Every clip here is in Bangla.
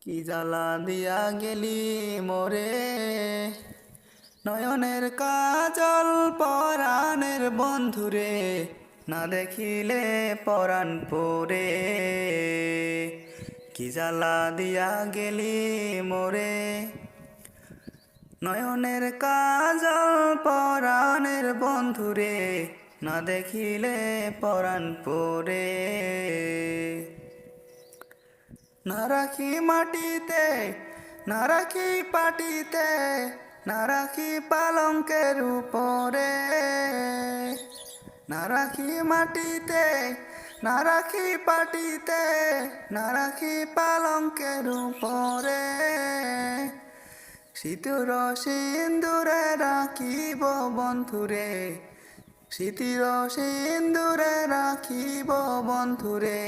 কি জ্বালা দিয়া গেলি মোরে, নয়নের কাজল পরাণের বন্ধুরে, না দেখিলে পরাণ পরে। কি জ্বালা দিয়া গেলি মোরে, নয়নের কাজল পরাণের বন্ধুরে, না দেখিলে পরাণ পরে। না রাখি মাটিতে, না রাখি পাটিতে, না রাখি পালঙ্কের উপরে। না রাখি মাটিতে, না রাখি পাটিতে, না রাখি পালঙ্কের উপরে। সিঁদুর সিন্দুরে রাখিব বন্ধুরে, সিঁদুর সিন্দুরে রাখিব বন্ধুরে,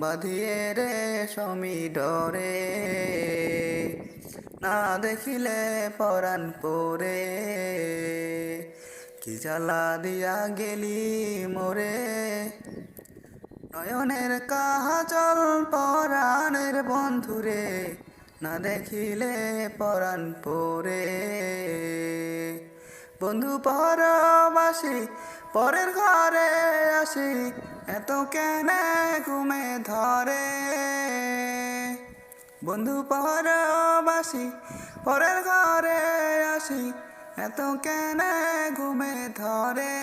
বাঁধিয়ে রে সমী ডরে, না দেখিলে পরাণ পরে। কি জ্বালা দিয়া গেলি মোরে, নয়নের কাজল পরাণের বন্ধুরে, না দেখিলে পরাণ পরে। বন্ধু পরবাসী পরের ঘরে আসি, এত কেনে ঘুমে ধরে। বন্ধু পরবাসী পরের ঘরে আসি, এত কেনে ঘুমে ধরে।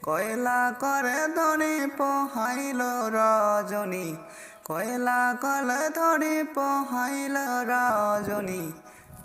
কয়লা করে ধনি পোহাইল রজনী, কয়লা কলে ধনি পোহাইল রজনী,